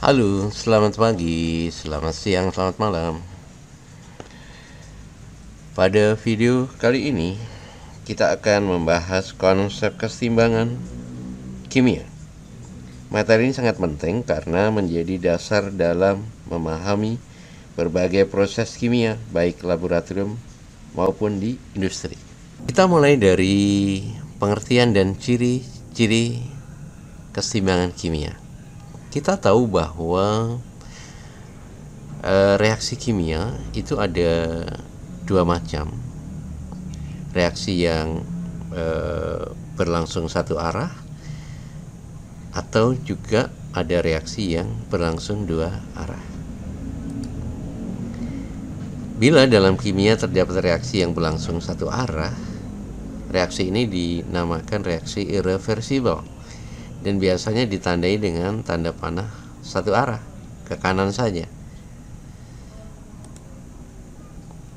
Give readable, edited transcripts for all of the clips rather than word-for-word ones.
Halo, selamat pagi, selamat siang, selamat malam. Pada video kali ini, kita akan membahas konsep keseimbangan kimia. Materi ini sangat penting karena menjadi dasar dalam memahami berbagai proses kimia, baik laboratorium maupun di industri. Kita mulai dari pengertian dan ciri-ciri keseimbangan kimia. Kita tahu bahwa reaksi kimia itu ada dua macam. Reaksi yang berlangsung satu arah, atau juga ada reaksi yang berlangsung dua arah. Bila dalam kimia terdapat reaksi yang berlangsung satu arah, reaksi ini dinamakan reaksi irreversible dan biasanya ditandai dengan tanda panah satu arah, ke kanan saja.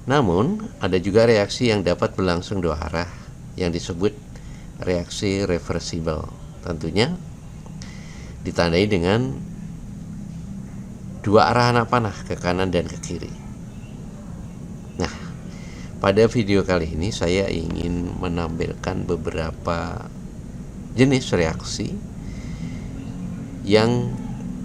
Namun, ada juga reaksi yang dapat berlangsung dua arah yang disebut reaksi reversible. Tentunya ditandai dengan dua arah anak panah, ke kanan dan ke kiri. Nah, pada video kali ini saya ingin menampilkan beberapa jenis reaksi yang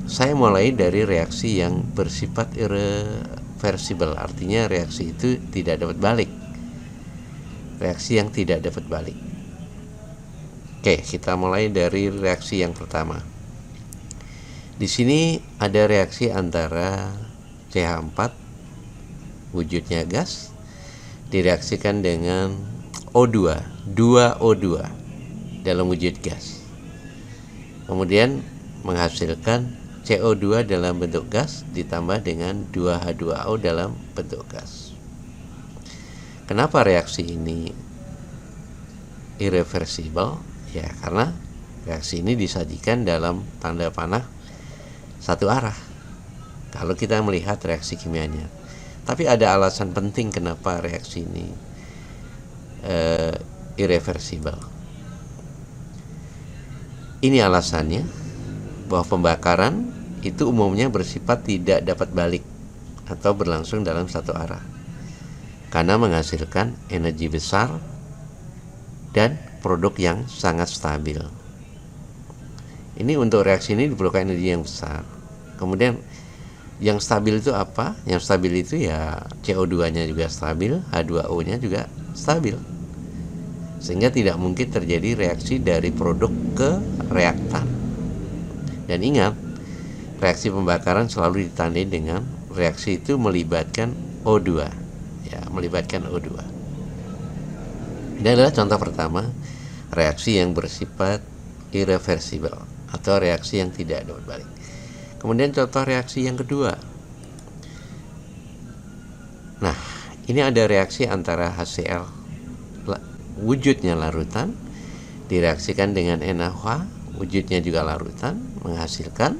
saya mulai dari reaksi yang bersifat irreversible, artinya reaksi itu tidak dapat balik. Reaksi yang tidak dapat balik. Oke, kita mulai dari reaksi yang pertama. Di sini ada reaksi antara CH4, wujudnya gas, direaksikan dengan O2, 2O2 dalam wujud gas. Kemudian menghasilkan CO2 dalam bentuk gas ditambah dengan 2H2O dalam bentuk gas. Kenapa reaksi ini irreversible? Ya, karena reaksi ini disajikan dalam tanda panah satu arah kalau kita melihat reaksi kimianya. Tapi ada alasan penting kenapa reaksi ini irreversible. Ini alasannya, bahwa pembakaran itu umumnya bersifat tidak dapat balik atau berlangsung dalam satu arah karena menghasilkan energi besar dan produk yang sangat stabil. Ini untuk reaksi ini diperlukan energi yang besar. Kemudian yang stabil itu apa? Yang stabil itu ya CO2-nya juga stabil, H2O-nya juga stabil. Sehingga tidak mungkin terjadi reaksi dari produk ke reaktan. Dan ingat, reaksi pembakaran selalu ditandai dengan reaksi itu melibatkan O2. Ya, melibatkan O2. Ini adalah contoh pertama, reaksi yang bersifat irreversible atau reaksi yang tidak dapat balik. Kemudian contoh reaksi yang kedua. Nah, ini ada reaksi antara HCl, wujudnya larutan, direaksikan dengan NaOH, wujudnya juga larutan, menghasilkan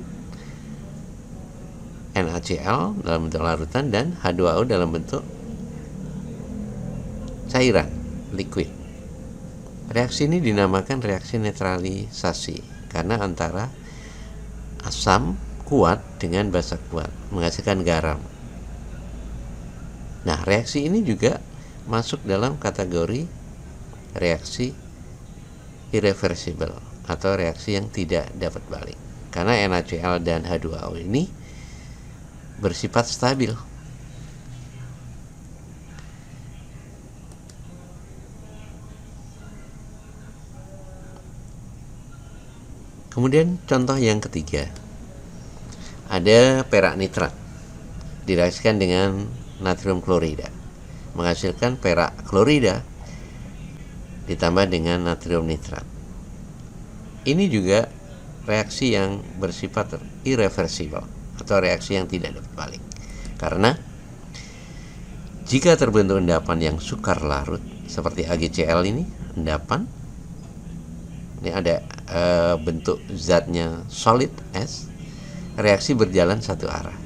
NaCl dalam bentuk larutan dan H2O dalam bentuk cairan, liquid. Reaksi ini dinamakan reaksi netralisasi karena antara asam kuat dengan basa kuat menghasilkan garam. Nah, reaksi ini juga masuk dalam kategori reaksi irreversible atau reaksi yang tidak dapat balik karena NaCl dan H2O ini bersifat stabil. Kemudian contoh yang ketiga, ada perak nitrat direaksikan dengan natrium klorida menghasilkan perak klorida ditambah dengan natrium nitrat. Ini juga reaksi yang bersifat irreversible atau reaksi yang tidak dapat balik karena jika terbentuk endapan yang sukar larut seperti AgCl ini, endapan ini ada bentuk zatnya solid S, reaksi berjalan satu arah.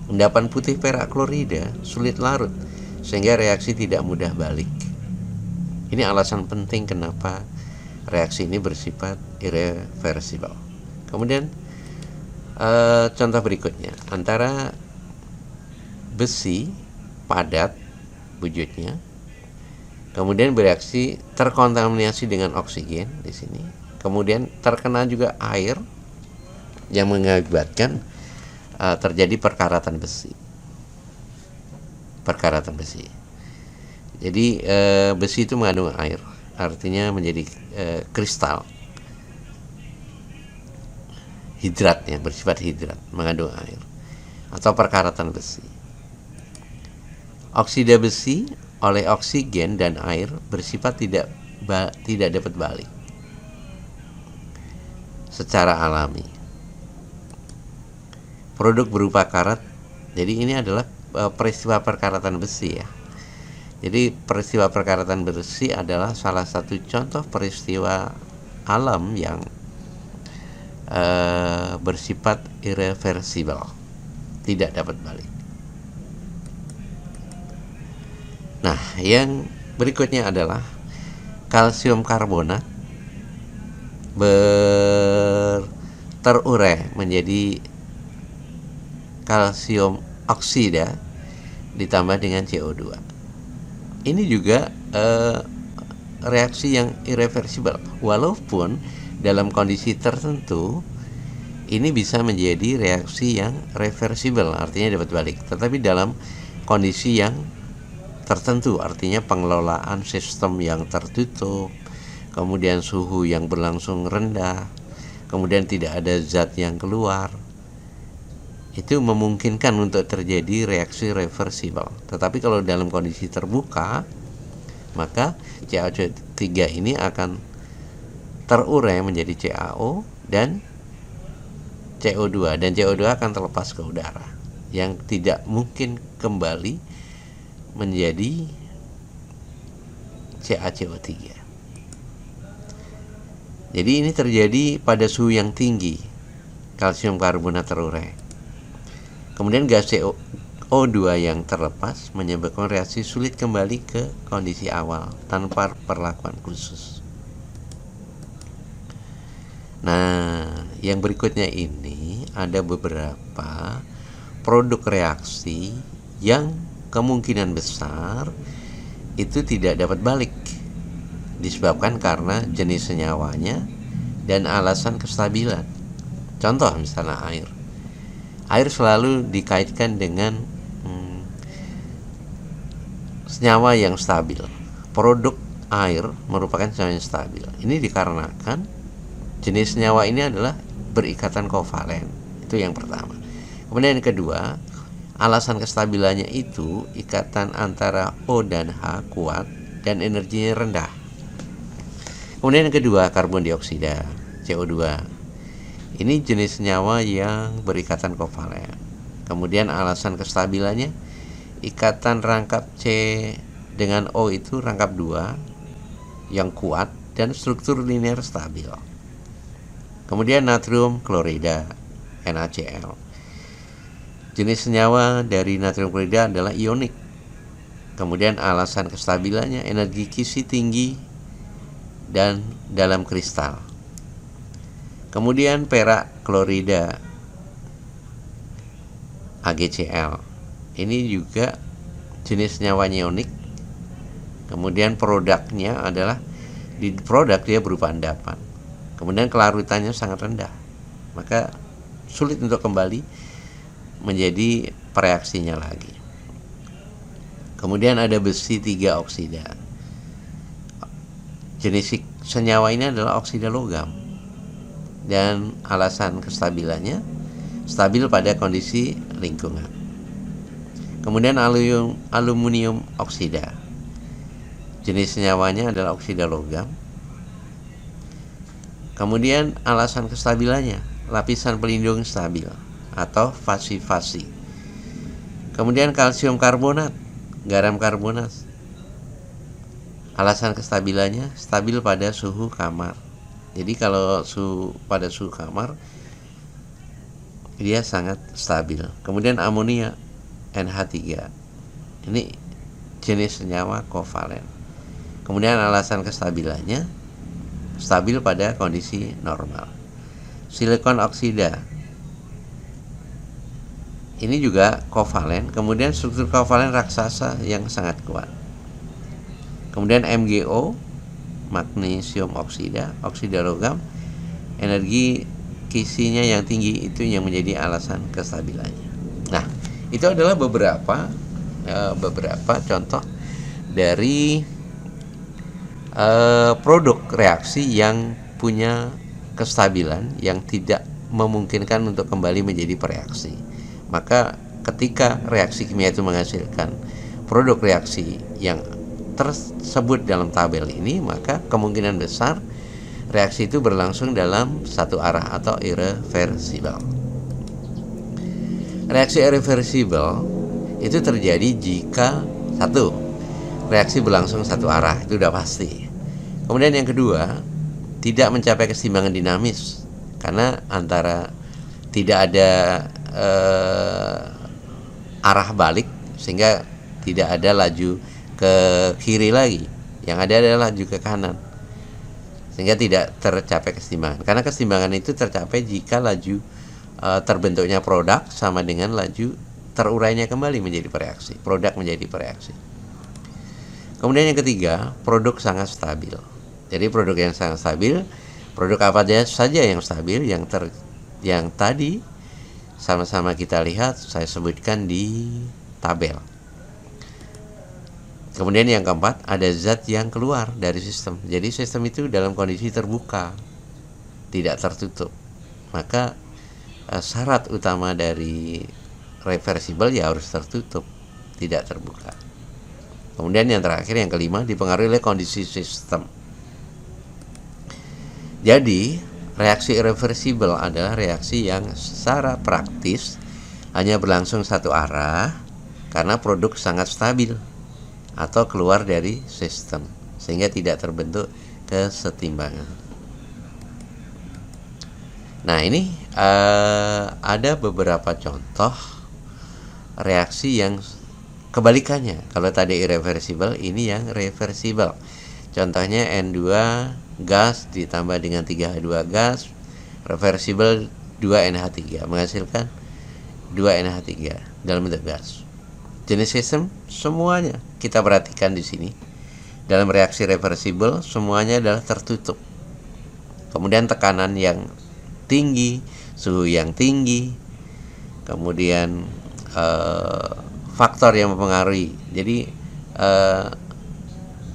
Endapan putih perak klorida sulit larut sehingga reaksi tidak mudah balik. Ini alasan penting kenapa reaksi ini bersifat irreversible. Kemudian Contoh berikutnya, antara besi padat wujudnya, kemudian bereaksi terkontaminasi dengan oksigen di sini, kemudian terkena juga air yang mengakibatkan terjadi perkaratan besi. Jadi besi itu mengandung air, artinya menjadi kristal hidratnya, bersifat hidrat, mengandung air, atau perkaratan besi. Oksida besi oleh oksigen dan air bersifat tidak dapat balik secara alami. Produk berupa karat, jadi ini adalah peristiwa perkaratan besi ya. Jadi peristiwa perkaratan besi adalah salah satu contoh peristiwa alam yang bersifat irreversibel, tidak dapat balik. Nah, yang berikutnya adalah kalsium karbonat terurai menjadi kalsium oksida ditambah dengan CO2. Ini juga reaksi yang irreversibel, walaupun dalam kondisi tertentu ini bisa menjadi reaksi yang reversibel, artinya dapat balik. Tetapi dalam kondisi yang tertentu, artinya pengelolaan sistem yang tertutup, kemudian suhu yang berlangsung rendah, kemudian tidak ada zat yang keluar, itu memungkinkan untuk terjadi reaksi reversibel. Tetapi kalau dalam kondisi terbuka, maka CaO3 ini akan terurai menjadi CaO dan CO2, dan CO2 akan terlepas ke udara yang tidak mungkin kembali menjadi CaCO3. Jadi ini terjadi pada suhu yang tinggi, kalsium karbonat terurai. Kemudian gas CO2 yang terlepas menyebabkan reaksi sulit kembali ke kondisi awal tanpa perlakuan khusus. Nah, yang berikutnya ini ada beberapa produk reaksi yang kemungkinan besar itu tidak dapat balik, disebabkan karena jenis senyawanya dan alasan kestabilan. Contoh misalnya air. Air selalu dikaitkan dengan senyawa yang stabil. Produk air merupakan senyawa yang stabil. Ini dikarenakan jenis senyawa ini adalah berikatan kovalen. Itu yang pertama. Kemudian yang kedua, alasan kestabilannya itu ikatan antara O dan H kuat dan energinya rendah. Kemudian yang kedua, karbon dioksida, CO2. Ini jenis senyawa yang berikatan kovalen. Kemudian alasan kestabilannya, ikatan rangkap C dengan O itu rangkap 2 yang kuat dan struktur linear stabil. Kemudian natrium klorida, NaCl. Jenis senyawa dari natrium klorida adalah ionik. Kemudian alasan kestabilannya, energi Kisi tinggi dan dalam kristal. Kemudian perak klorida, AgCl. Ini juga jenis senyawanya ionik. Kemudian produknya adalah, di produk dia berupa endapan. Kemudian kelarutannya sangat rendah, maka sulit untuk kembali menjadi pereaksinya lagi. Kemudian ada besi 3 oksida. Jenis senyawa ini adalah oksida logam, dan alasan kestabilannya stabil pada kondisi lingkungan. Kemudian aluminium oksida. Jenis senyawanya adalah oksida logam. Kemudian alasan kestabilannya, lapisan pelindung stabil atau fasi-fasi. Kemudian kalsium karbonat, garam karbonat. Alasan kestabilannya stabil pada suhu kamar. Jadi kalau pada suhu kamar dia sangat stabil. Kemudian amonia, NH3. Ini jenis senyawa kovalen. Kemudian alasan kestabilannya stabil pada kondisi normal. Silikon oksida, ini juga kovalen, kemudian struktur kovalen raksasa yang sangat kuat. Kemudian MgO, magnesium oksida, oksida logam, energi kisinya yang tinggi, itu yang menjadi alasan kestabilannya. Nah, itu adalah beberapa contoh dari produk reaksi yang punya kestabilan yang tidak memungkinkan untuk kembali menjadi pereaksi. Maka ketika reaksi kimia itu menghasilkan produk reaksi yang tersebut dalam tabel ini, maka kemungkinan besar reaksi itu berlangsung dalam satu arah atau irreversible. Reaksi irreversible itu terjadi jika satu, reaksi berlangsung satu arah, itu udah pasti. Kemudian yang kedua, tidak mencapai keseimbangan dinamis karena antara tidak ada arah balik, sehingga tidak ada laju ke kiri lagi, yang ada adalah laju ke kanan, sehingga tidak tercapai keseimbangan. Karena keseimbangan itu tercapai jika laju terbentuknya produk sama dengan laju terurainya kembali menjadi pereaksi, produk menjadi pereaksi. Kemudian yang ketiga, produk sangat stabil. Jadi produk yang sangat stabil, produk apa saja yang stabil, yang tadi sama-sama kita lihat, saya sebutkan di tabel. Kemudian yang keempat, ada zat yang keluar dari sistem. Jadi sistem itu dalam kondisi terbuka, tidak tertutup. Maka syarat utama dari reversible ya harus tertutup, tidak terbuka. Kemudian yang terakhir, yang kelima, dipengaruhi oleh kondisi sistem. Jadi reaksi irreversible adalah reaksi yang secara praktis hanya berlangsung satu arah karena produk sangat stabil atau keluar dari sistem, sehingga tidak terbentuk kesetimbangan. Nah, ini ada beberapa contoh reaksi yang kebalikannya. Kalau tadi irreversible, ini yang reversible. Contohnya N2 gas ditambah dengan 3H2 gas, reversible 2NH3 menghasilkan 2NH3 dalam bentuk gas. Jenis sistem semuanya kita perhatikan di sini. Dalam reaksi reversible semuanya adalah tertutup. Kemudian tekanan yang tinggi, suhu yang tinggi, kemudian faktor yang mempengaruhi. Jadi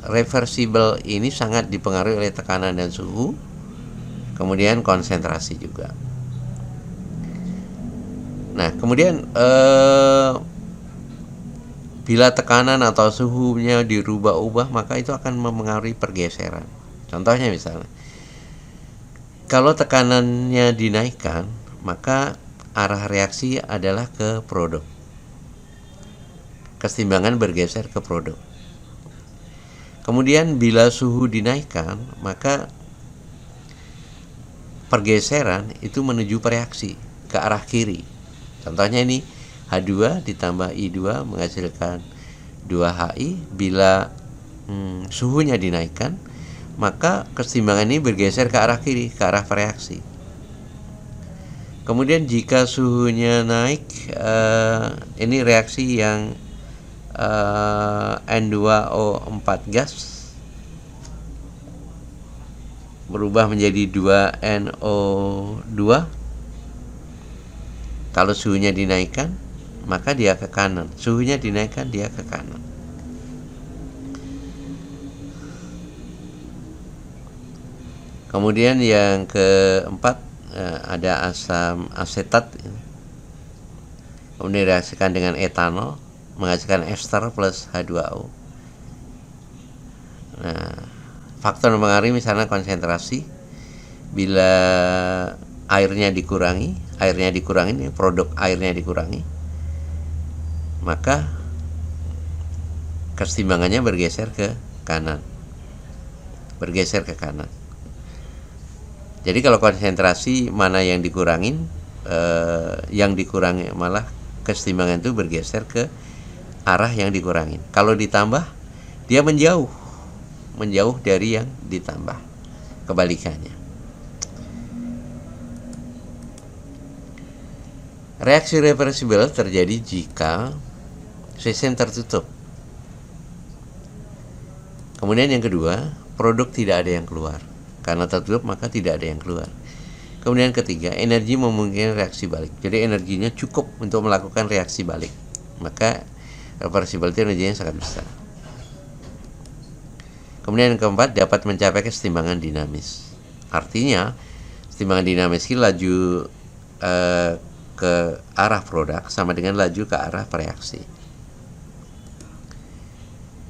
reversible ini sangat dipengaruhi oleh tekanan dan suhu, kemudian konsentrasi juga. Nah, kemudian bila tekanan atau suhunya dirubah-ubah, maka itu akan mempengaruhi pergeseran. Contohnya misalnya, kalau tekanannya dinaikkan, maka arah reaksi adalah ke produk. Keseimbangan bergeser ke produk. Kemudian bila suhu dinaikkan, maka pergeseran itu menuju pereaksi ke arah kiri. Contohnya ini H2 ditambah I2 menghasilkan 2HI. Bila suhunya dinaikkan, maka keseimbangan ini bergeser ke arah kiri, ke arah pereaksi. Kemudian jika suhunya naik, ini reaksi yang N2O4 gas berubah menjadi 2NO2. Kalau suhunya dinaikkan, maka dia ke kanan. Suhunya dinaikkan, dia ke kanan. Kemudian yang keempat, ada asam asetat, kemudian direaksikan dengan etanol menghasilkan ester plus H2O. Nah, faktor yang mempengaruhi misalnya konsentrasi. Bila airnya dikurangi, produk airnya dikurangi, maka keseimbangannya bergeser ke kanan. Jadi kalau konsentrasi mana yang dikurangin, yang dikurangi malah keseimbangan itu bergeser ke arah yang dikurangin. Kalau ditambah, dia menjauh dari yang ditambah, kebalikannya. Reaksi reversibel terjadi jika sistem tertutup. Kemudian yang kedua, produk tidak ada yang keluar. Karena tertutup maka tidak ada yang keluar. Kemudian ketiga, energi memungkinkan reaksi balik. Jadi energinya cukup untuk melakukan reaksi balik. Maka reversibel itu energinya sangat besar. Kemudian yang keempat, dapat mencapai kesetimbangan dinamis. Artinya, kesetimbangan dinamis ini laju ke arah produk sama dengan laju ke arah reaksi.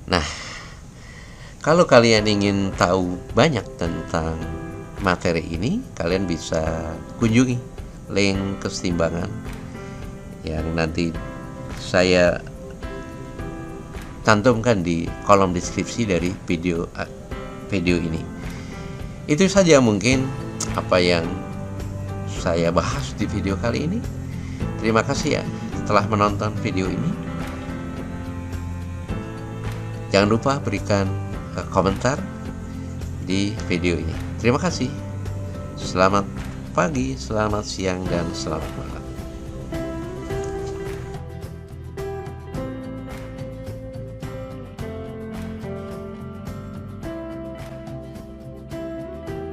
Nah, kalau kalian ingin tahu banyak tentang materi ini, kalian bisa kunjungi link kesetimbangan yang nanti saya cantumkan di kolom deskripsi dari video ini. Itu saja mungkin apa yang saya bahas di video kali ini. Terima kasih ya telah menonton video ini. Jangan lupa berikan komentar di video ini. Terima kasih. Selamat pagi, selamat siang, dan selamat malam.